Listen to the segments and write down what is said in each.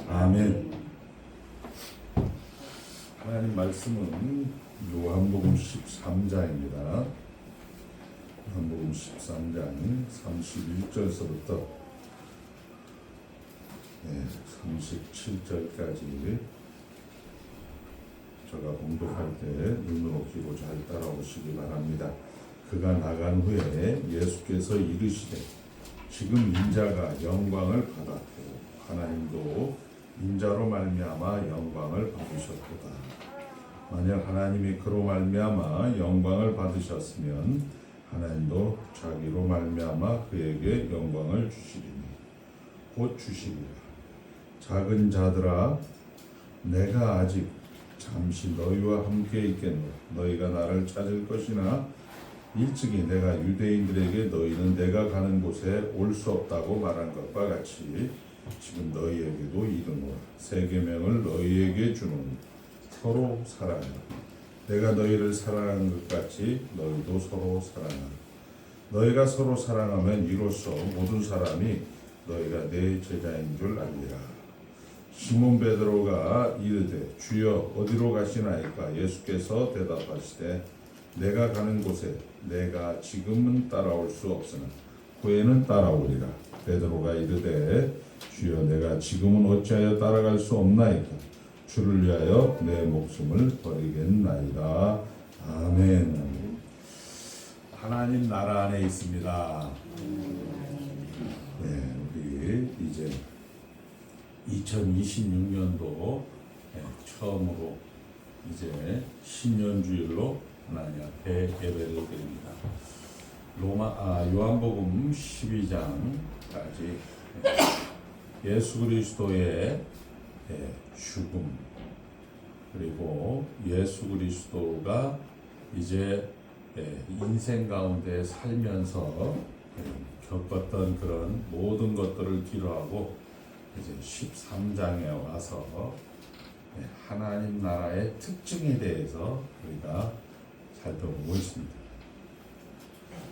아멘. 하나님 말씀은 요한복음 13장입니다. 요한복음 13장 31절서부터 37절까지 제가 봉독할 때 눈으로 키고 잘 따라오시기 바랍니다. 그가 나간 후에 예수께서 이르시되 지금 인자가 영광을 받았고 하나님도 인자로 말미암아 영광을 받으셨도다. 만약 하나님이 그로 말미암아 영광을 받으셨으면 하나님도 자기로 말미암아 그에게 영광을 주시리니 곧 주시리라. 작은 자들아 내가 아직 잠시 너희와 함께 있겠노라. 너희가 나를 찾을 것이나 일찍이 내가 유대인들에게 너희는 내가 가는 곳에 올 수 없다고 말한 것과 같이 지금 너희에게도 이르노라. 새 계명을 너희에게 주노니 서로 사랑하라. 내가 너희를 사랑한 것 같이 너희도 서로 사랑하라. 너희가 서로 사랑하면 이로써 모든 사람이 너희가 내 제자인 줄 알리라. 시몬 베드로가 이르되 주여 어디로 가시나이까? 예수께서 대답하시되 내가 가는 곳에 내가 지금은 따라올 수 없으나 후에는 따라오리라. 베드로가 이르되 주여 내가 지금은 어찌하여 따라갈 수 없나이까? 주를 위하여 내 목숨을 버리겠나이다. 아멘. 하나님 나라 안에 있습니다. 우리 이제 2026년도 처음으로 이제 신년주일로 하나님 앞에 예배를 드립니다. 요한복음 12장까지 예수 그리스도의 죽음 그리고 예수 그리스도가 이제 인생 가운데 살면서 겪었던 그런 모든 것들을 기록하고 이제 13장에 와서 하나님 나라의 특징에 대해서 우리가 살펴보고 있습니다.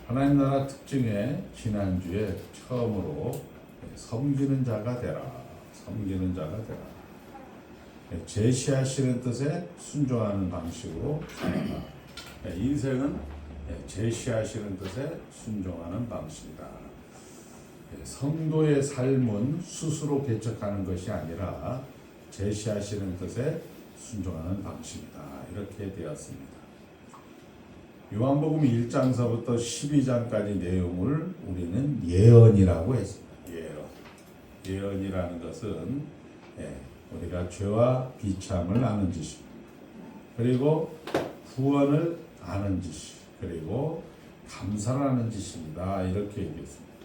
하나님 나라 특징에 지난주에 처음으로 섬기는 자가 되라. 섬기는 자가 되라. 제시하시는 뜻에 순종하는 방식으로 살아라. 인생은 제시하시는 뜻에 순종하는 방식이다. 성도의 삶은 스스로 개척하는 것이 아니라 제시하시는 뜻에 순종하는 방식이다. 이렇게 되었습니다. 요한복음 1장서부터 12장까지 내용을 우리는 예언이라고 했습니다. 예언이라는 것은 우리가 죄와 비참을 아는 지식, 그리고 구원을 아는 지식, 그리고 감사라는 지식이다. 이렇게 얘기했습니다.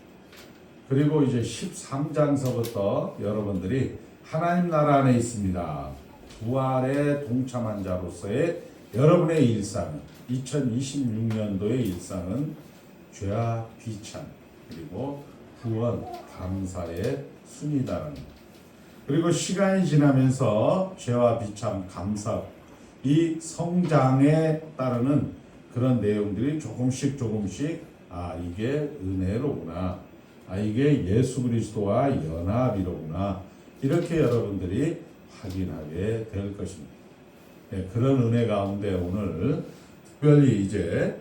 그리고 이제 13장서부터 여러분들이 하나님 나라 안에 있습니다. 부활에 동참한 자로서의 여러분의 일상은 2026년도의 일상은 죄와 비참 그리고 구원, 감사의 순이다라는 것. 그리고 시간이 지나면서 죄와 비참, 감사 이 성장에 따르는 그런 내용들이 조금씩 이게 은혜로구나. 이게 예수 그리스도와 연합이로구나. 이렇게 여러분들이 확인하게 될 것입니다. 그런 은혜 가운데 오늘 특별히 이제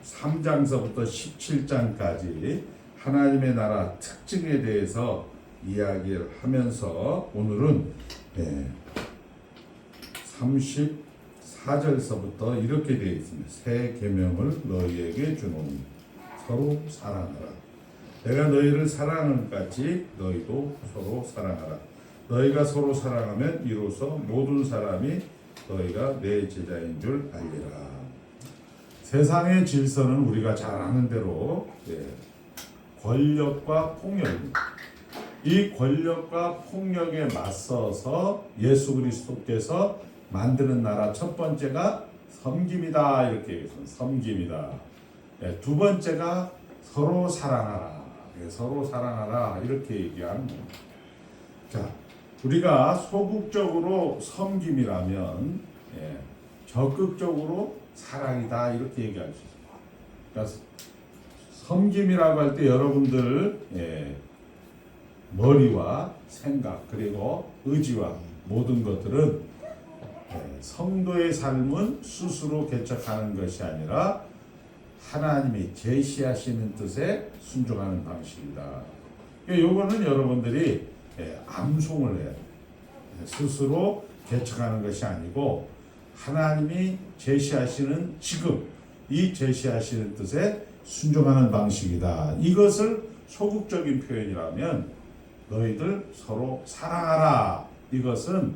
13장서부터 17장까지 하나님의 나라 특징에 대해서 이야기를 하면서 오늘은 34절서부터 이렇게 되어 있습니다. 새 계명을 너희에게 주노니 서로 사랑하라. 내가 너희를 사랑하는 것 같이 너희도 서로 사랑하라. 너희가 서로 사랑하면 이로써 모든 사람이 너희가 내 제자인 줄 알리라. 세상의 질서는 우리가 잘 아는 대로 권력과 폭력입니다. 이 권력과 폭력에 맞서서 예수 그리스도께서 만드는 나라 첫 번째가 섬김이다. 이렇게 얘기했습니다. 섬김이다. 두 번째가 서로 사랑하라. 서로 사랑하라. 이렇게 얘기하는 겁니다. 자, 우리가 소극적으로 섬김이라면 적극적으로 사랑이다. 이렇게 얘기할 수 있습니다. 그러니까 섬김이라고 할 때 여러분들 머리와 생각 그리고 의지와 모든 것들은 성도의 삶은 스스로 개척하는 것이 아니라 하나님이 제시하시는 뜻에 순종하는 방식이다. 요거는 여러분들이 암송을 해야 돼요. 스스로 개척하는 것이 아니고 하나님이 제시하시는 지금 이 제시하시는 뜻에 순종하는 방식이다. 이것을 소극적인 표현이라면 너희들 서로 사랑하라. 이것은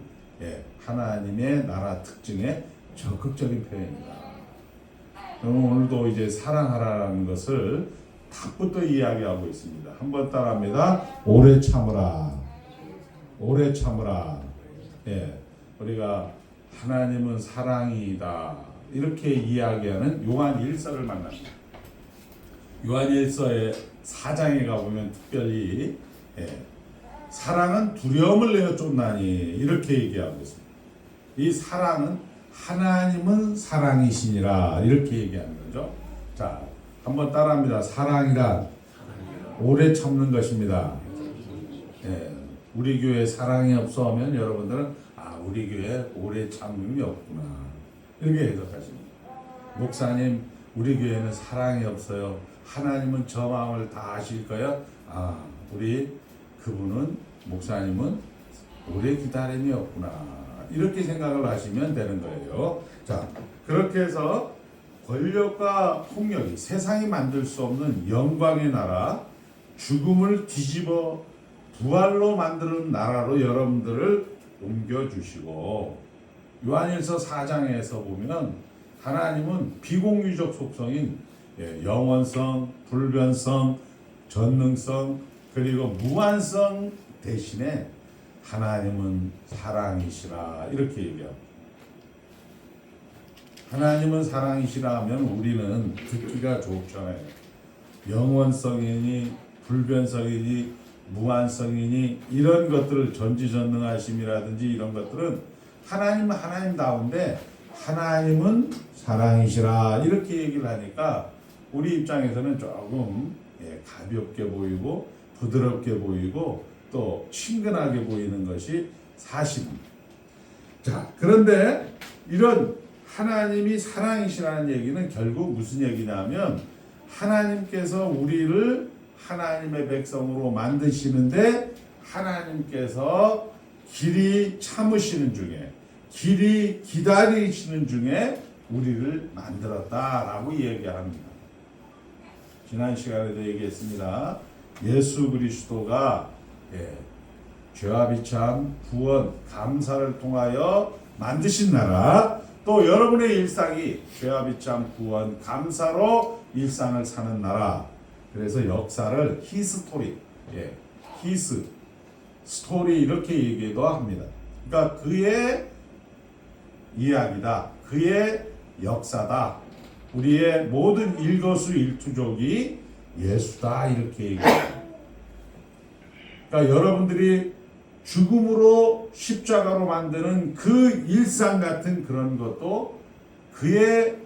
하나님의 나라 특징의 적극적인 표현이다. 오늘도 이제 사랑하라는 것을 답부터 이야기하고 있습니다. 한번 따라합니다. 오래 참으라. 오래 참으라. 우리가 하나님은 사랑이다. 이렇게 이야기하는 요한 1서를 만납니다. 요한 1서의 4장에 가보면 특별히 사랑은 두려움을 내어 쫓나니 이렇게 얘기하고 있습니다. 이 사랑은 하나님은 사랑이시니라 이렇게 얘기하는 거죠. 자, 한번 따라합니다. 사랑이란 오래 참는 것입니다. 우리 교회 사랑이 없어 하면 여러분들은 우리 교회 오래 참음이 없구나 이렇게 해석하십니다. 목사님 우리 교회는 사랑이 없어요. 하나님은 저 마음을 다 아실까요? 우리 그분은 목사님은 오래 기다림이 없구나 이렇게 생각을 하시면 되는 거예요. 자, 그렇게 해서 권력과 폭력이 세상이 만들 수 없는 영광의 나라, 죽음을 뒤집어 부활로 만드는 나라로 여러분들을 옮겨주시고, 요한일서 4장에서 보면 하나님은 비공유적 속성인 영원성, 불변성, 전능성 그리고 무한성 대신에 하나님은 사랑이시라 이렇게 얘기합니다. 하나님은 사랑이시라 하면 우리는 듣기가 좋잖아요. 영원성이니 불변성이니 무한성이니 이런 것들을 전지전능하심이라든지 이런 것들은 하나님은 하나님다운데 하나님은 사랑이시라 이렇게 얘기를 하니까 우리 입장에서는 조금 가볍게 보이고 부드럽게 보이고 또 친근하게 보이는 것이 사실입니다. 자, 그런데 이런 하나님이 사랑이시라는 얘기는 결국 무슨 얘기냐면 하나님께서 우리를 하나님의 백성으로 만드시는데 하나님께서 길이 참으시는 중에 길이 기다리시는 중에 우리를 만들었다라고 얘기합니다. 지난 시간에도 얘기했습니다. 예수 그리스도가 죄와 비참, 구원, 감사를 통하여 만드신 나라, 또 여러분의 일상이 죄와 비참, 구원, 감사로 일상을 사는 나라. 그래서 역사를 히스토리, 히스 스토리 이렇게 얘기도 합니다. 그러니까 그의 이야기다, 그의 역사다, 우리의 모든 일거수일투족이 예수다 이렇게 얘기합니다. 그러니까 여러분들이 죽음으로 십자가로 만드는 그 일상 같은 그런 것도 그의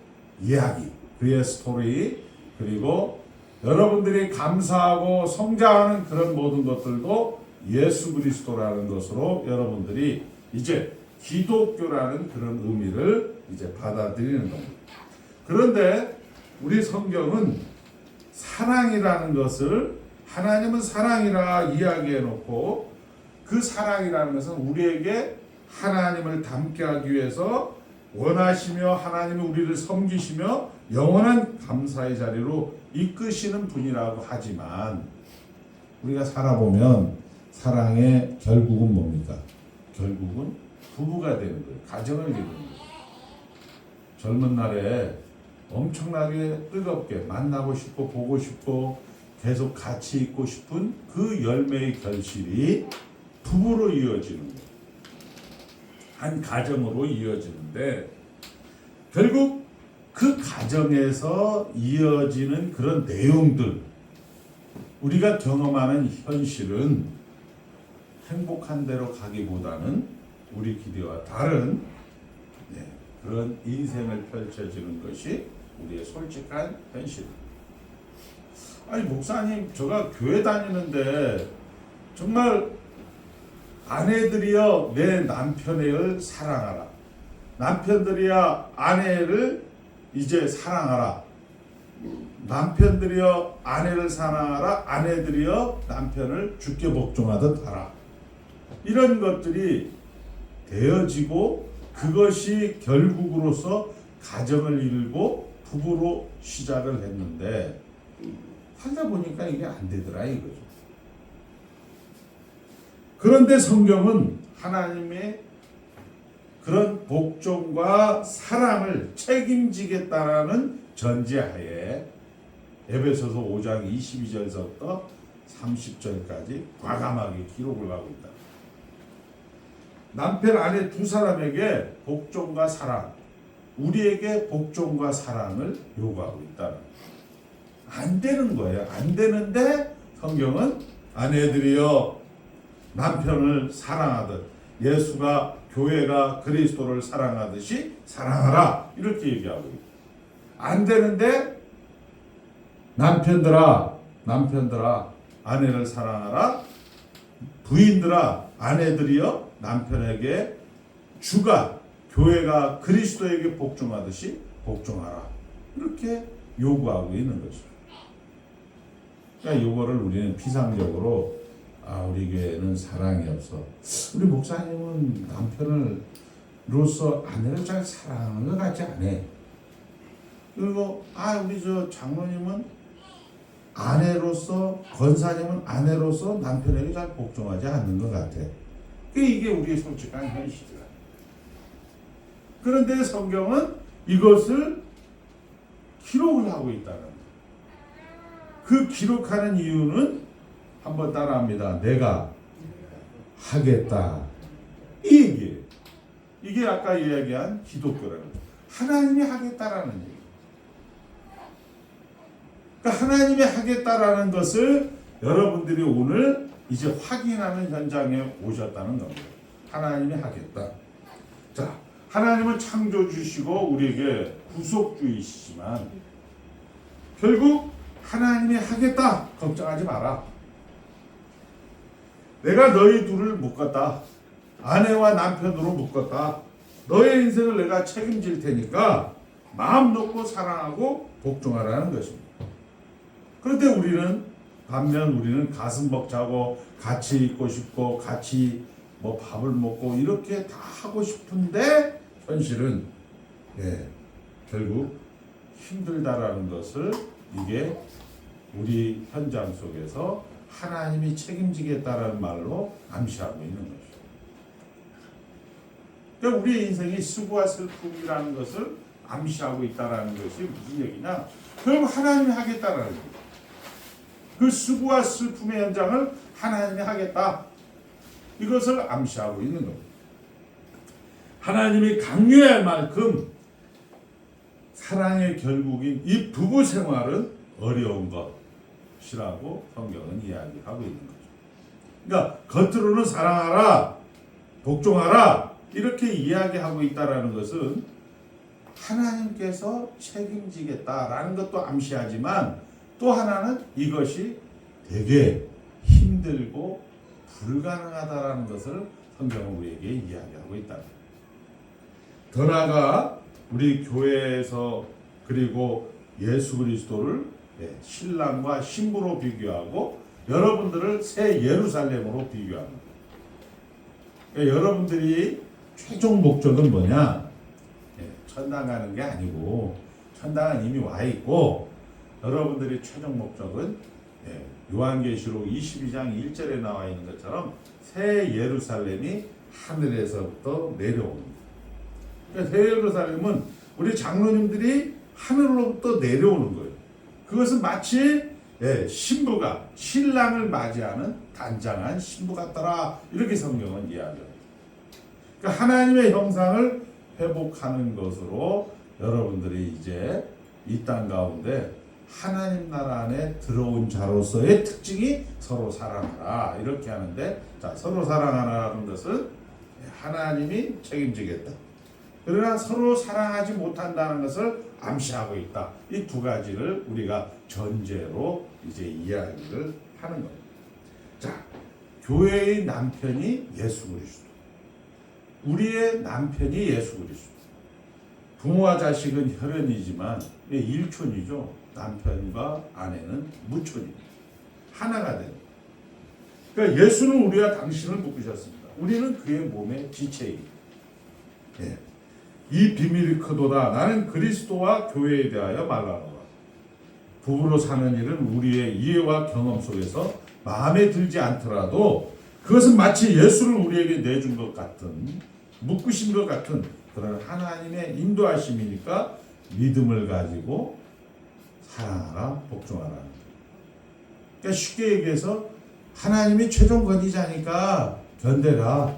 이야기, 그의 스토리, 그리고 여러분들이 감사하고 성장하는 그런 모든 것들도 예수 그리스도라는 것으로 여러분들이 이제 기독교라는 그런 의미를 이제 받아들이는 겁니다. 그런데 우리 성경은 사랑이라는 것을 하나님은 사랑이라 이야기해 놓고 그 사랑이라는 것은 우리에게 하나님을 닮게 하기 위해서 원하시며 하나님이 우리를 섬기시며 영원한 감사의 자리로 이끄시는 분이라고 하지만 우리가 살아보면 사랑의 결국은 뭡니까? 결국은 부부가 되는 거예요. 가정을 이루는 거예요. 젊은 날에 엄청나게 뜨겁게 만나고 싶고 보고 싶고 계속 같이 있고 싶은 그 열매의 결실이 부부로 이어지는 거예요. 한 가정으로 이어지는데 결국 그 가정에서 이어지는 그런 내용들, 우리가 경험하는 현실은 행복한 대로 가기보다는 우리 기대와 다른 그런 인생을 펼쳐지는 것이 우리의 솔직한 현실입니다. 아니 목사님, 제가 교회 다니는데 정말 아내들이여 내 남편을 사랑하라. 남편들이여 아내를 이제 사랑하라. 남편들이여 아내를 사랑하라. 아내들이여 남편을 주께 복종하듯 하라. 이런 것들이 되어지고 그것이 결국으로서 가정을 이루고 부부로 시작을 했는데 살다 보니까 이게 안 되더라 이거죠. 그런데 성경은 하나님의 그런 복종과 사랑을 책임지겠다라는 전제하에 에베소서 5장 22절부터 30절까지 과감하게 기록을 하고 있다. 남편 아내 두 사람에게 복종과 사랑, 우리에게 복종과 사랑을 요구하고 있다. 안 되는 거예요. 안 되는데 성경은 아내들이여 남편을 사랑하듯 예수가 교회가 그리스도를 사랑하듯이 사랑하라 이렇게 얘기하고 있다. 안 되는데 남편들아 아내를 사랑하라. 부인들아 아내들이여 남편에게 주가 교회가 그리스도에게 복종하듯이 복종하라. 이렇게 요구하고 있는 거죠. 그러니까 이거를 우리는 피상적으로 우리 교회는 사랑이 없어. 우리 목사님은 남편으로서 아내를 잘 사랑하는 것 같지 않아. 그리고 우리 저 장로님은 아내로서 권사님은 아내로서 남편에게 잘 복종하지 않는 것 같아. 이게 우리의 솔직한 현실이야. 그런데 성경은 이것을 기록을 하고 있다는 거예요. 그 기록하는 이유는 한번 따라합니다. 내가 하겠다. 이 얘기예요. 이게 아까 이야기한 기독교라는 거예요. 하나님이 하겠다라는 얘기예요. 그러니까 하나님이 하겠다라는 것을 여러분들이 오늘 이제 확인하는 현장에 오셨다는 겁니다. 하나님이 하겠다. 자, 하나님은 창조주시고 우리에게 구속주이시지만 결국 하나님이 하겠다. 걱정하지 마라. 내가 너희 둘을 묶었다. 아내와 남편으로 묶었다. 너의 인생을 내가 책임질 테니까 마음 놓고 사랑하고 복종하라는 것입니다. 그런데 반면 우리는 가슴 벅차고 같이 있고 싶고 같이 밥을 먹고 이렇게 다 하고 싶은데 현실은 결국 힘들다라는 것을 이게 우리 현장 속에서 하나님이 책임지겠다라는 말로 암시하고 있는 것이죠. 그러니까 우리 인생이 수고와 슬픔이라는 것을 암시하고 있다라는 것이 무슨 얘기냐? 결국 하나님이 하겠다라는 거예요. 그 수고와 슬픔의 현장을 하나님이 하겠다. 이것을 암시하고 있는 겁니다. 하나님이 강요할 만큼 사랑의 결국인 이 부부 생활은 어려운 것이라고 성경은 이야기하고 있는 거죠. 그러니까 겉으로는 사랑하라, 복종하라 이렇게 이야기하고 있다라는 것은 하나님께서 책임지겠다라는 것도 암시하지만 또 하나는 이것이 되게 힘들고 불가능하다라는 것을 성경은 우리에게 이야기하고 있다. 더 나아가 우리 교회에서 그리고 예수 그리스도를 신랑과 신부로 비교하고 여러분들을 새 예루살렘으로 비교합니다. 그러니까 여러분들이 최종 목적은 뭐냐? 천당 가는 게 아니고 천당은 이미 와 있고 여러분들의 최종 목적은 요한계시록 22장 1절에 나와 있는 것처럼 새 예루살렘이 하늘에서부터 내려옵니다. 그러니까 새 예루살렘은 우리 장로님들이 하늘로부터 내려오는 거예요. 그것은 마치 신부가 신랑을 맞이하는 단장한 신부 같더라 이렇게 성경은 이야기합니다. 그러니까 하나님의 형상을 회복하는 것으로 여러분들이 이제 이 땅 가운데 하나님 나라 안에 들어온 자로서의 특징이 서로 사랑하라 이렇게 하는데, 자, 서로 사랑하라는 것은 하나님이 책임지겠다. 그러나 서로 사랑하지 못한다는 것을 암시하고 있다. 이 두 가지를 우리가 전제로 이제 이야기를 하는 겁니다. 자, 교회의 남편이 예수 그리스도. 우리의 남편이 예수 그리스도. 부모와 자식은 혈연이지만 일촌이죠. 남편과 아내는 무촌입니다. 하나가 되는. 그러니까 예수는 우리와 당신을 묶으셨습니다. 우리는 그의 몸의 지체입니다. 예. 이 비밀이 크도다. 나는 그리스도와 교회에 대하여 말하노라. 부부로 사는 일은 우리의 이해와 경험 속에서 마음에 들지 않더라도 그것은 마치 예수를 우리에게 내준 것 같은, 묶으신 것 같은 그런 하나님의 인도하심이니까 믿음을 가지고 사랑하라, 복종하라. 그러니까 쉽게 얘기해서 하나님이 최종 권위자니까 견뎌라.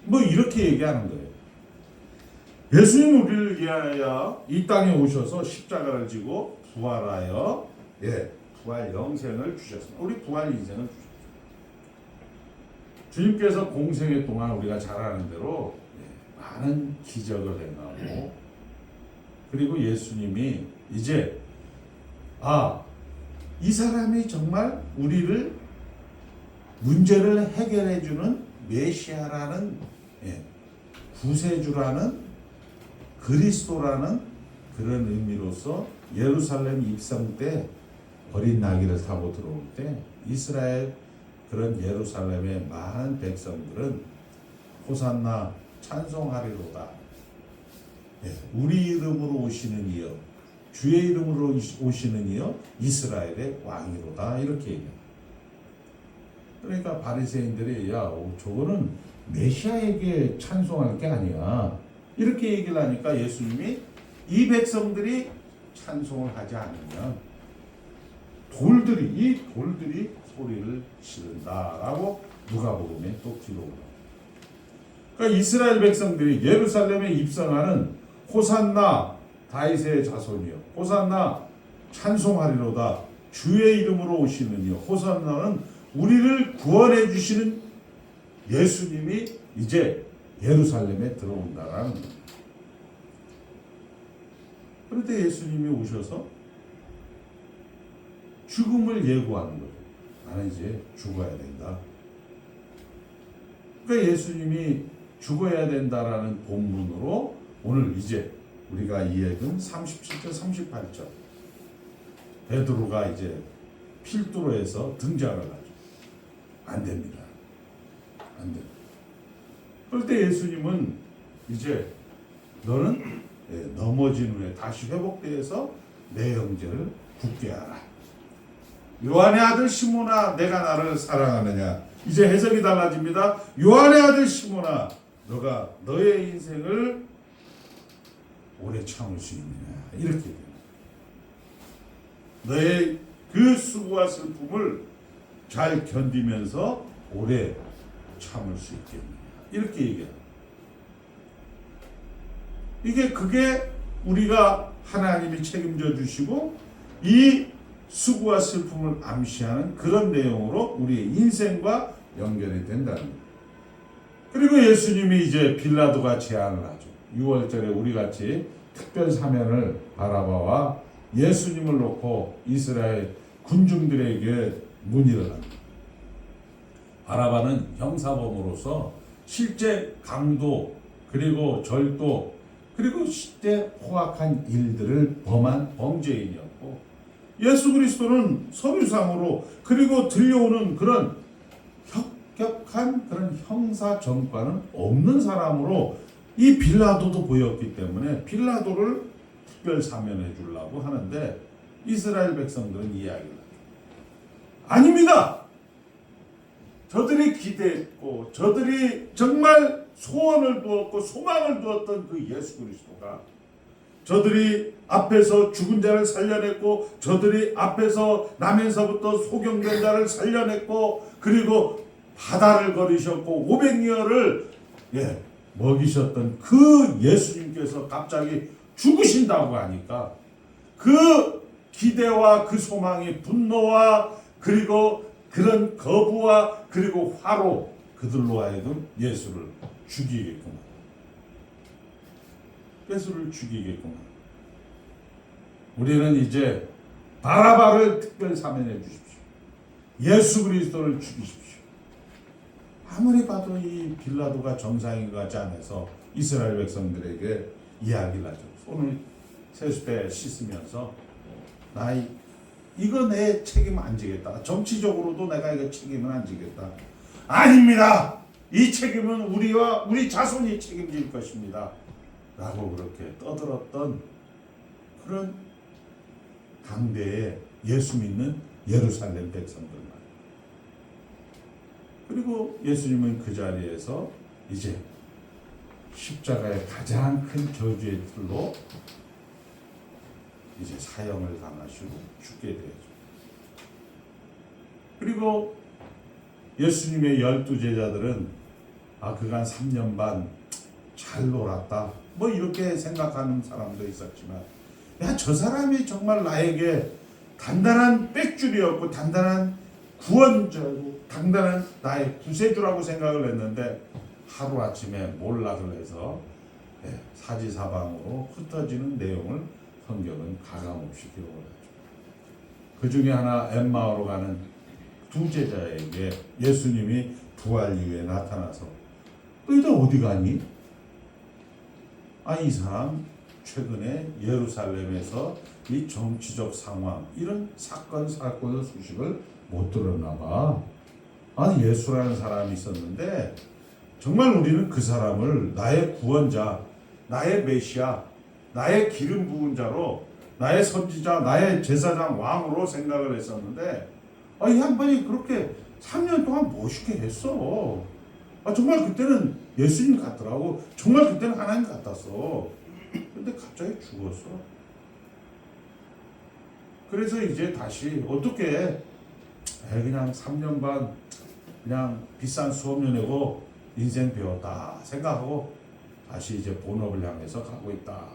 뭐 이렇게 얘기하는 거예요. 예수님 우리를 위하여 이 땅에 오셔서 십자가를 지고 부활하여 부활 영생을 주셨습니다. 우리 부활 인생을 주셨습니다. 주님께서 공생애 동안 우리가 잘 아는 대로 많은 기적을 행하고 그리고 예수님이 이제 이 사람이 정말 우리를 문제를 해결해 주는 메시아라는 구세주라는 그리스도라는 그런 의미로서 예루살렘 입성 때 어린 나귀를 타고 들어올 때 이스라엘 그런 예루살렘의 많은 백성들은 호산나 찬송하리로다. 우리 이름으로 오시는 이여 주의 이름으로 오시는 이여 이스라엘의 왕이로다. 이렇게 얘기합니다. 그러니까 바리새인들이 저거는 메시아에게 찬송할 게 아니야. 이렇게 얘기를 하니까 예수님이 이 백성들이 찬송을 하지 않으면 이 돌들이 소리를 지른다라고 누가복음에 또 기록을 합니다. 그러니까 이스라엘 백성들이 예루살렘에 입성하는 호산나 다윗의 자손이요 호산나 찬송하리로다 주의 이름으로 오시는 이요 호산나는 우리를 구원해 주시는 예수님이 이제 예루살렘에 들어온다라는 겁니다. 그런데 예수님이 오셔서 죽음을 예고하는 거예요. 나는 이제 죽어야 된다. 그러니까 예수님이 죽어야 된다라는 본문으로 오늘 이제 우리가 이해된 37절, 38절 베드로가 이제 필두로에서 등장을 하죠. 안 됩니다. 안 됩니다. 그럴 때 예수님은 이제 너는 넘어진 후에 다시 회복되어서 내 형제를 굳게 하라. 요한의 아들 시몬아 내가 나를 사랑하느냐. 이제 해석이 달라집니다. 요한의 아들 시몬아 너가 너의 인생을 오래 참을 수 있느냐. 이렇게 됩니다. 너의 그 수고와 슬픔을 잘 견디면서 오래 참을 수 있겠느냐. 이렇게 얘기합니다. 그게 우리가 하나님이 책임져 주시고 이 수고와 슬픔을 암시하는 그런 내용으로 우리의 인생과 연결이 된다는 거예요. 그리고 예수님이 이제 빌라도가 제안을 하죠. 6월절에 우리같이 특별 사면을 바라바와 예수님을 놓고 이스라엘 군중들에게 문의를 합니다. 바라바는 형사범으로서 실제 강도 그리고 절도 그리고 실제 포악한 일들을 범한 범죄인이었고 예수 그리스도는 서류상으로 그리고 들려오는 그런 혁격한 그런 형사 전과는 없는 사람으로 이 빌라도도 보였기 때문에 빌라도를 특별 사면해 주려고 하는데 이스라엘 백성들은 이야기를 하죠. 아닙니다. 저들이 기대했고 저들이 정말 소원을 두었고 소망을 두었던 그 예수 그리스도가 저들이 앞에서 죽은 자를 살려냈고 저들이 앞에서 나면서부터 소경된 자를 살려냈고 그리고 바다를 걸으셨고 500여를 먹이셨던 그 예수님께서 갑자기 죽으신다고 하니까 그 기대와 그 소망이 분노와 그리고 그런 거부와 그리고 화로 그들로 하여금 예수를 죽이겠구나. 예수를 죽이겠구나. 우리는 이제 바라바를 특별 사면해 주십시오. 예수 그리스도를 죽이십시오. 아무리 봐도 이 빌라도가 정상인 것 같지 않아서 이스라엘 백성들에게 이야기를 하죠. 손을 세수대 씻으면서 이거 내 책임 안 지겠다. 정치적으로도 내가 이거 책임은 안 지겠다. 아닙니다. 이 책임은 우리와 우리 자손이 책임질 것입니다. 라고 그렇게 떠들었던 그런 당대의 예수 믿는 예루살렘 백성들만. 그리고 예수님은 그 자리에서 이제 십자가의 가장 큰 저주의 틀로 이제 사형을 당하시고 죽게 되죠. 그리고 예수님의 12제자들은 그간 3년 반 잘 놀았다. 뭐 이렇게 생각하는 사람도 있었지만, 야, 저 사람이 정말 나에게 단단한 백줄이었고 단단한 구원자고 단단한 나의 구세주라고 생각을 했는데 하루아침에 몰락을 해서 사지사방으로 흩어지는 내용을 성경은 가감없이 기록을 하죠. 그 중에 하나 엠마오로 가는 두 제자에게 예수님이 부활 이후에 나타나서 너희들 어디 가니? 이 사람 최근에 예루살렘에서 이 정치적 상황 이런 사건의 소식을 못 들었나 봐. 예수라는 사람이 있었는데 정말 우리는 그 사람을 나의 구원자, 나의 메시아, 나의 기름 부은 자로, 나의 선지자, 나의 제사장 왕으로 생각을 했었는데 이 양반이 그렇게 3년 동안 멋있게 했어. 정말 그때는 예수님 같더라고. 정말 그때는 하나님 같았어. 근데 갑자기 죽었어. 그래서 이제 다시 어떻게 그냥 3년 반 그냥 비싼 수업료 내고 인생 배웠다 생각하고 다시 이제 본업을 향해서 가고 있다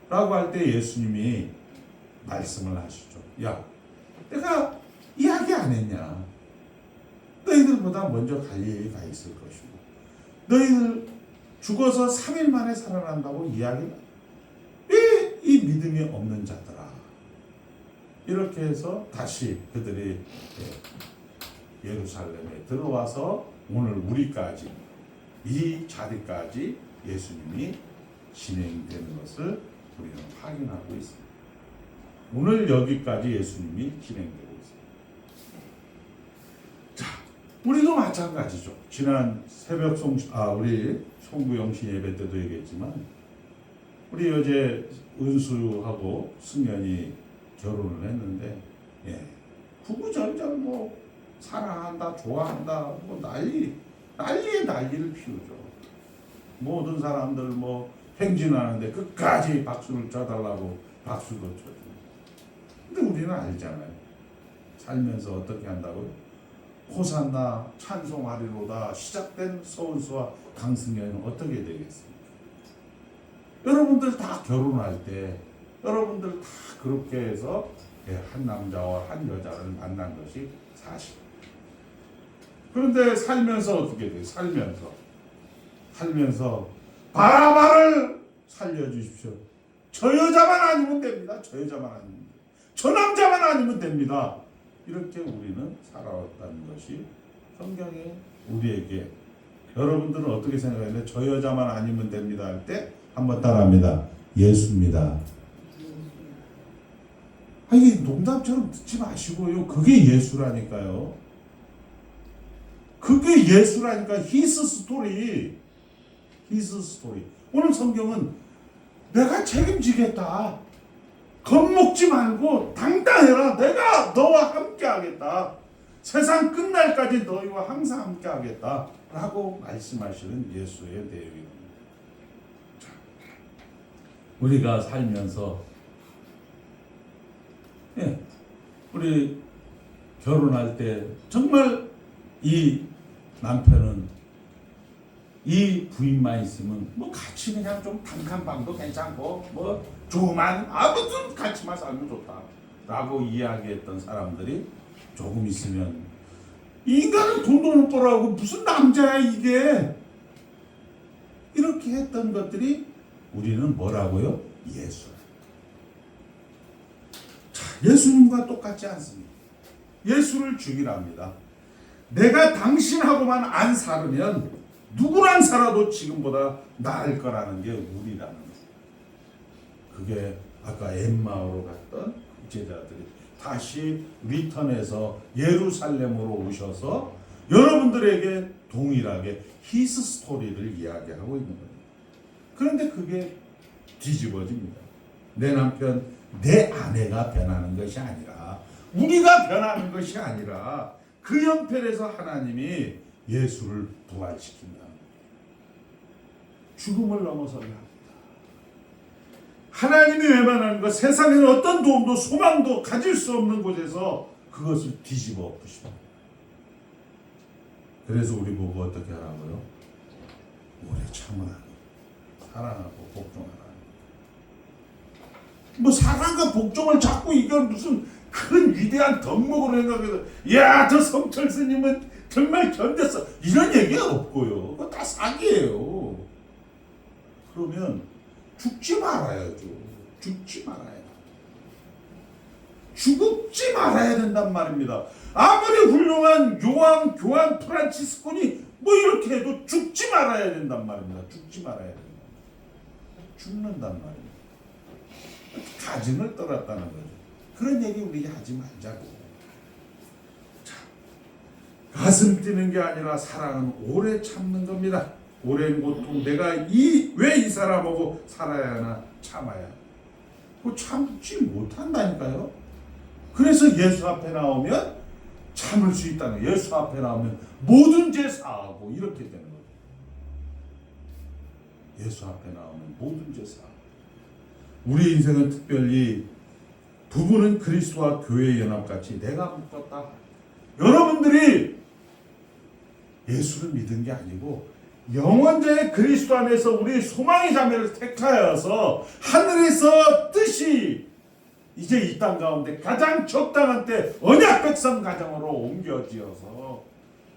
라고 할 때 예수님이 말씀을 하시죠. 야, 내가 이야기 안 했냐? 너희들보다 먼저 갈릴리가 있을 것이고 너희들 죽어서 3일 만에 살아난다고 이야기를 왜 이 믿음이 없는 자들아. 이렇게 해서 다시 그들이 예루살렘에 들어와서 오늘 우리까지 이 자리까지 예수님이 진행되는 것을 우리는 확인하고 있습니다. 오늘 여기까지 예수님이 진행되고 있습니다. 자, 우리도 마찬가지죠. 지난 새벽 우리 송구영신 예배 때도 얘기했지만 우리 어제 은수하고 승연이 결혼을 했는데 구구절절 뭐 사랑한다, 좋아한다, 뭐 난리에 난리를 피우죠. 모든 사람들 뭐 행진하는데 끝까지 박수를 쳐달라고 박수도 쳐줘. 근데 우리는 알잖아요. 살면서 어떻게 한다고요? 호산나 찬송하리로다 시작된 서은수와 강승연은 어떻게 되겠습니까? 여러분들 다 결혼할 때 여러분들 다 그렇게 해서 한 남자와 한 여자를 만난 것이 사실. 그런데 살면서 어떻게 돼요? 살면서 바라바를 살려주십시오. 저 여자만 아니면 됩니다. 저 여자만 아니면 됩니다. 저 남자만 아니면 됩니다. 이렇게 우리는 살아왔다는 것이 성경에 우리에게. 여러분들은 어떻게 생각하는데 저 여자만 아니면 됩니다 할 때 한번 따라합니다. 예수입니다. 이게 농담처럼 듣지 마시고요. 그게 예수라니까요. 그게 예수라니까. 히스 스토리. 오늘 성경은 내가 책임지겠다. 겁먹지 말고 당당해라. 내가 너와 함께 하겠다. 세상 끝날까지 너희와 항상 함께 하겠다. 라고 말씀하시는 예수의 내용입니다. 우리가 살면서 우리 결혼할 때 정말 이 남편은 이 부인만 있으면 뭐 같이 그냥 좀 단칸방도 괜찮고 뭐 조만 아무튼 같이만 살면 좋다 라고 이야기했던 사람들이 조금 있으면 이 인간은 돈도 못 벌어하고 무슨 남자야 이게. 이렇게 했던 것들이 우리는 뭐라고요? 예수. 자, 예수님과 똑같지 않습니다. 예수를 죽이랍니다. 내가 당신하고만 안 살으면 누구랑 살아도 지금보다 나을 거라는 게 우리라는 거예요. 그게 아까 엠마오로 갔던 제자들이 다시 리턴해서 예루살렘으로 오셔서 여러분들에게 동일하게 히스 스토리를 이야기하고 있는 거예요. 그런데 그게 뒤집어집니다. 내 남편, 내 아내가 변하는 것이 아니라, 우리가 변하는 것이 아니라 그 형편에서 하나님이 예수를 부활시킨다. 죽음을 넘어서야 합니다. 하나님이 외면하는 것, 세상에는 어떤 도움도 소망도 가질 수 없는 곳에서 그것을 뒤집어 엎으십니다. 그래서 우리 보고 어떻게 하라고요? 오래 참으라. 사랑하고 복종하라. 뭐 사랑과 복종을 자꾸 이걸 무슨 큰 위대한 덕목으로 생각해서 야, 저 성철 스님은 정말 견뎠어. 이런 얘기가 없고요. 그거 다 사기예요. 그러면 죽지 말아야죠. 죽지 말아야. 죽지 말아야 된단 말입니다. 아무리 훌륭한 요한, 교황, 프란치스콘이 뭐 이렇게 해도 죽지 말아야 된단 말입니다. 죽지 말아야 된다. 죽는단 말입니다. 가증을 떨었다는 거죠. 그런 얘기 우리 하지 말자고. 자, 가슴 뛰는 게 아니라 사랑은 오래 참는 겁니다. 오랜 고통, 내가 왜 이 사람하고 살아야 하나 참아야. 그 참지 못한다니까요. 그래서 예수 앞에 나오면 참을 수 있다는 거예요. 예수 앞에 나오면 모든 죄 사하고 이렇게 되는 거예요. 예수 앞에 나오면 모든 죄 사하고. 우리 인생은 특별히 부부는 그리스도와 교회의 연합같이 내가 묶었다. 여러분들이 예수를 믿은 게 아니고 영원자의 그리스도 안에서 우리 소망의 자매를 택하여서 하늘에서 뜻이 이제 이 땅 가운데 가장 적당한 때 언약 백성 가정으로 옮겨지어서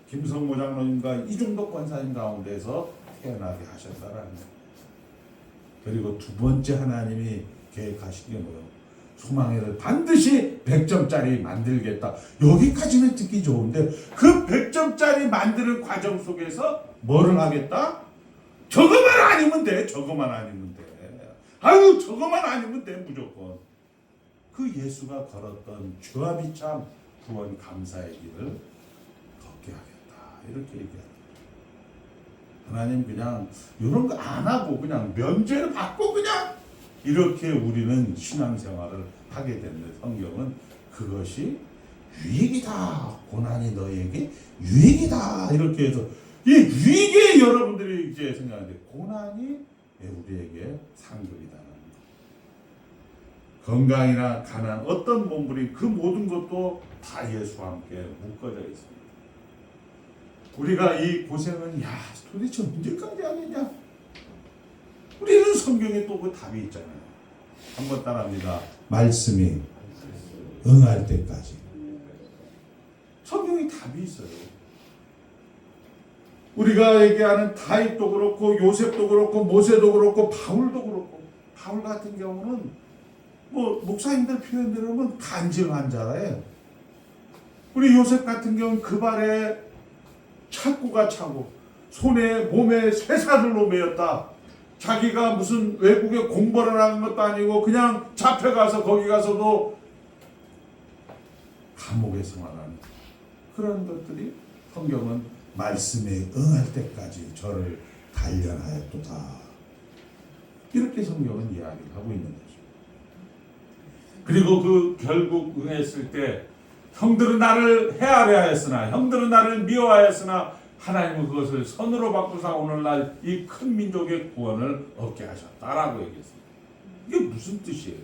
김성모 장로님과 이중덕 권사님 가운데서 태어나게 하셨다라는 거예요. 그리고 두 번째 하나님이 계획하신 게 뭐예요? 소망회를 반드시 100점짜리 만들겠다. 여기까지는 듣기 좋은데 그 100점짜리 만드는 과정 속에서 뭐를 하겠다? 저거만 아니면 돼. 저거만 아니면 돼. 아유, 저거만 아니면 돼. 무조건. 그 예수가 걸었던 주와 비참 구원 감사의 길을 걷게 하겠다. 이렇게 얘기합니다. 하나님 그냥 이런 거 안 하고 그냥 면죄를 받고 그냥 이렇게 우리는 신앙생활을 하게 되는데 성경은 그것이 유익이다. 고난이 너에게 유익이다. 이렇게 해서 이 유익에 여러분들이 이제 생각하는데 고난이 우리에게 상급이다. 건강이나 가난, 어떤 몸부림 그 모든 것도 다 예수와 함께 묶어져 있습니다. 우리가 이 고생은 도대체 언제까지 하겠냐? 우리는 성경에 또 그 답이 있잖아요. 한번 따라합니다. 말씀이 응할 때까지. 성경에 답이 있어요. 우리가 얘기하는 다윗도 그렇고 요셉도 그렇고 모세도 그렇고 바울도 그렇고, 바울 같은 경우는 뭐 목사님들 표현대로 하면 간질 환자예요. 우리 요셉 같은 경우는 그 발에 착고가 차고 손에 몸에 쇠사슬로 매였다. 자기가 무슨 외국에 공부를 하는 것도 아니고 그냥 잡혀가서 거기 가서도 감옥에 생활하는 그런 것들이 성경은 말씀에 응할 때까지 저를 단련하였도다. 이렇게 성경은 이야기를 하고 있는 거죠. 그리고 그 결국 응했을 때 형들은 나를 헤아려 하였으나 형들은 나를 미워하였으나 하나님은 그것을 선으로 바꾸사 오늘날 이 큰 민족의 구원을 얻게 하셨다라고 얘기했습니다. 이게 무슨 뜻이에요?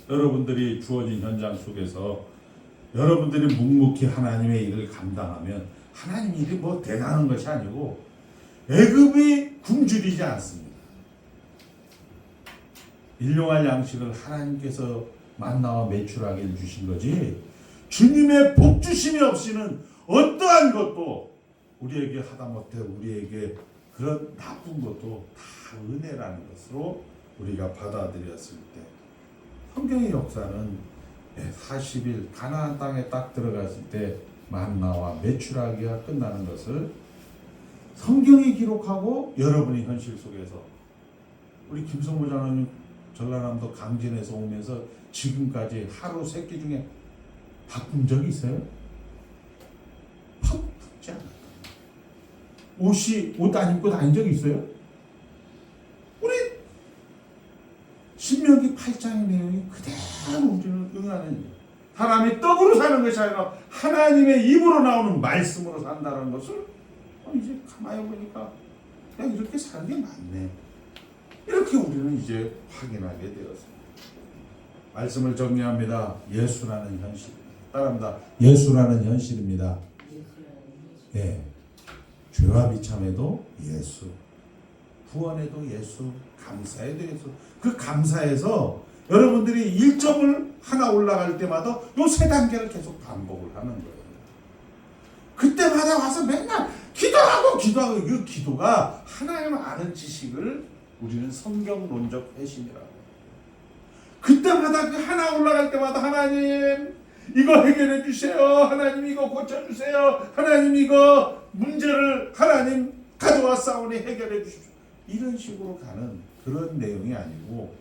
여러분들이 주어진 현장 속에서 여러분들이 묵묵히 하나님의 일을 감당하면 하나님 일이 뭐 대단한 것이 아니고 애굽이 굶주리지 않습니다. 일용할 양식을 하나님께서 만나와 매출하기를 주신 거지 주님의 복주심이 없이는 어떠한 것도 우리에게 하다못해 우리에게 그런 나쁜 것도 다 은혜라는 것으로 우리가 받아들였을 때 성경의 역사는 40일 가나안 땅에 딱 들어갔을 때 만나와 메추라기가 끝나는 것을 성경이 기록하고 여러분의 현실 속에서 우리 김성모 장로님 전라남도 강진에서 오면서 지금까지 하루 3끼 중에 바꾼 적이 있어요? 바쁘지 않았다. 옷 안 입고 다닌 적이 있어요? 우리 신명기 8장의 내용이 그대로 우리는 응하는 사람이 떡으로 사는 것이 아니라 하나님의 입으로 나오는 말씀으로 산다는 것을 이제 가만히 보니까 그냥 이렇게 사는 게 맞네. 이렇게 우리는 이제 확인하게 되었습니다. 말씀을 정리합니다. 예수라는 현실. 따라합니다. 예수라는 현실입니다. 예. 죄와 비참에도 예수, 구원에도 예수, 감사에도 예수. 그 감사에서 여러분들이 1점을 하나 올라갈 때마다 요 3단계를 계속 반복을 하는 거예요. 그때마다 와서 맨날 기도하고 그 기도가 하나님을 아는 지식을 우리는 성경론적 회심이라고 해요. 그때마다 그 하나 올라갈 때마다 하나님 이거 해결해 주세요. 하나님 이거 고쳐주세요. 하나님 이거 문제를 하나님 가져왔사오니 해결해 주십시오. 이런 식으로 가는 그런 내용이 아니고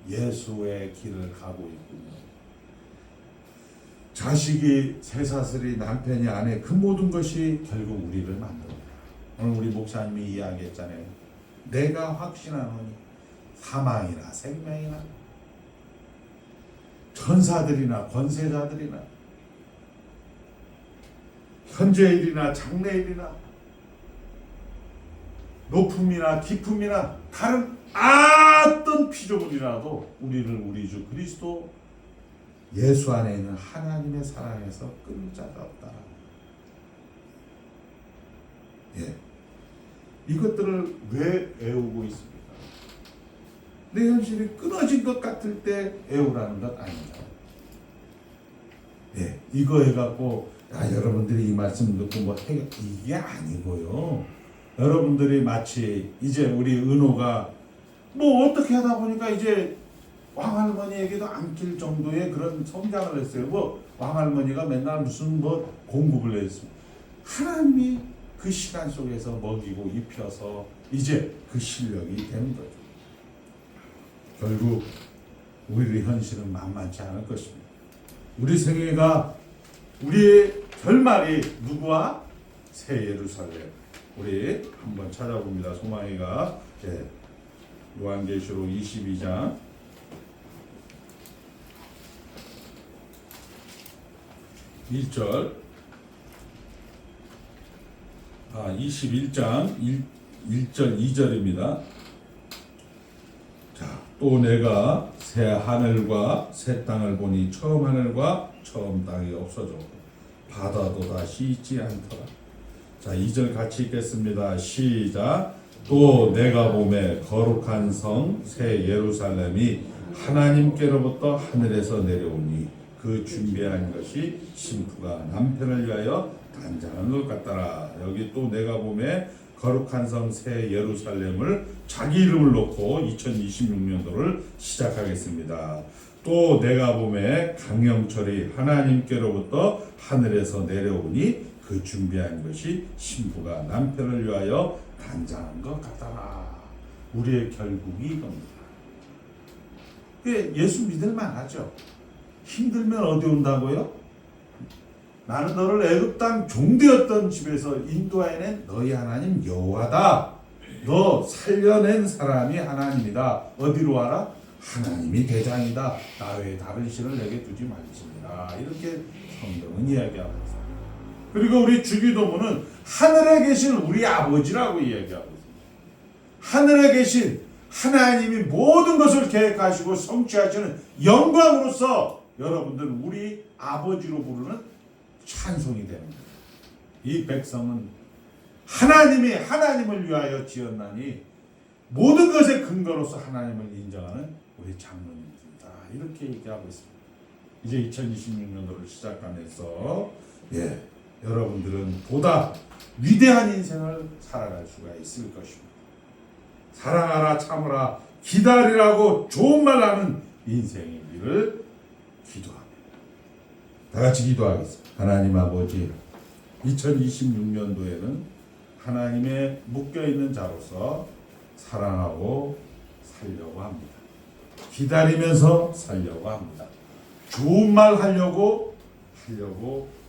예수의 길을 가고 있군요. 자식이, 새사슬이, 남편이, 아내 그 모든 것이 결국 우리를 만들어요. 오늘 우리 목사님이 이야기했잖아요. 내가 확신하노니 사망이나 생명이나 천사들이나 권세자들이나 현재일이나 장래일이나 높음이나 깊음이나 다른 어떤 피조물이라도 우리를 우리 주 그리스도 예수 안에 있는 하나님의 사랑에서 끊을 자가 없다. 예, 이것들을 왜 애우고 있습니까? 내 현실이 끊어진 것 같을 때 애우라는 것 아닙니다. 예, 이거 해갖고 여러분들이 이 말씀 듣고 뭐 이게 아니고요. 여러분들이 마치 이제 우리 은호가 뭐 어떻게 하다 보니까 이제 왕할머니에게도 안길 정도의 그런 성장을 했어요. 뭐 왕할머니가 맨날 무슨 뭐 공급을 했습니다. 하나님이 그 시간 속에서 먹이고 입혀서 이제 그 실력이 된 거죠. 결국 우리의 현실은 만만치 않을 것입니다. 우리 생애가 우리의 결말이 누구와? 새 예루살렘. 우리 한번 찾아봅니다. 소망이가 요한계시록 22장 1절 21장 1절 2절입니다. 자, 또 내가 새 하늘과 새 땅을 보니 처음 하늘과 처음 땅이 없어졌고 바다도 다시 있지 않더라. 자, 2절 같이 읽겠습니다. 시작. 또 내가 보매 거룩한 성 새 예루살렘이 하나님께로부터 하늘에서 내려오니 그 준비한 것이 신부가 남편을 위하여 단장한 것 같더라. 여기 또 내가 보매 거룩한 성 새 예루살렘을 자기 이름을 놓고 2026년도를 시작하겠습니다. 또 내가 보매 강영철이 하나님께로부터 하늘에서 내려오니 그 준비한 것이 신부가 남편을 위하여 단장한 것 같더라. 우리의 결국이 이겁니다. 예수 믿을만 하죠. 힘들면 어디 온다고요? 나는 너를 애굽 땅 종되었던 집에서 인도하여낸 너희 하나님 여호와다. 너 살려낸 사람이 하나님이다. 어디로 와라? 하나님이 대장이다. 나 외에 다른 신을 내게 두지 말지니라. 이렇게 성경은 이야기하고 있습니다. 그리고 우리 주기도문은 하늘에 계신 우리 아버지라고 이야기하고 있습니다. 하늘에 계신 하나님이 모든 것을 계획하시고 성취하시는 영광으로서 여러분들 우리 아버지로 부르는 찬송이 되는 거예요. 이 백성은 하나님이 하나님을 위하여 지었나니 모든 것의 근거로서 하나님을 인정하는 우리 장로님들이다. 이렇게 얘기하고 있습니다. 이제 2026년도를 시작하면서 여러분들은 보다 위대한 인생을 살아갈 수가 있을 것입니다. 사랑하라, 참으라, 기다리라고 좋은 말 하는 인생이기를 기도합니다. 다 같이 기도하겠습니다. 하나님 아버지, 2026년도에는 하나님의 묶여있는 자로서 사랑하고 살려고 합니다. 기다리면서 살려고 합니다. 좋은 말 하려고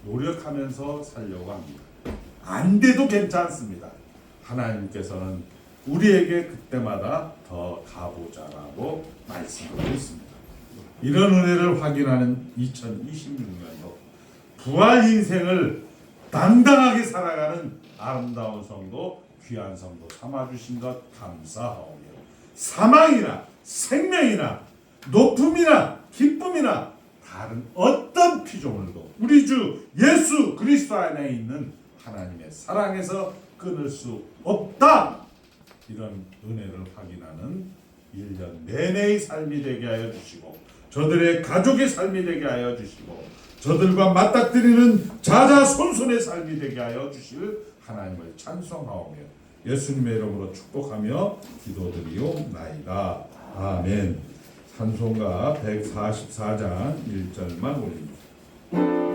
노력하면서 살려고 합니다. 안 돼도 괜찮습니다. 하나님께서는 우리에게 그때마다 더 가보자라고 말씀하고 있습니다. 이런 은혜를 확인하는 2026년도 부활 인생을 당당하게 살아가는 아름다운 성도, 귀한 성도 삼아주신 것 감사하오며 사망이나 생명이나 높음이나 기쁨이나 다른 어떤 피조물도 우리 주 예수 그리스도 안에 있는 하나님의 사랑에서 끊을 수 없다. 이런 은혜를 확인하는 1년 내내의 삶이 되게 하여 주시고 저들의 가족의 삶이 되게 하여 주시고 저들과 맞닥뜨리는 자자손손의 삶이 되게 하여 주실 하나님을 찬송하오며 예수님의 이름으로 축복하며 기도드리옵나이다. 아멘. 찬송가 144장 1절만 올립니다.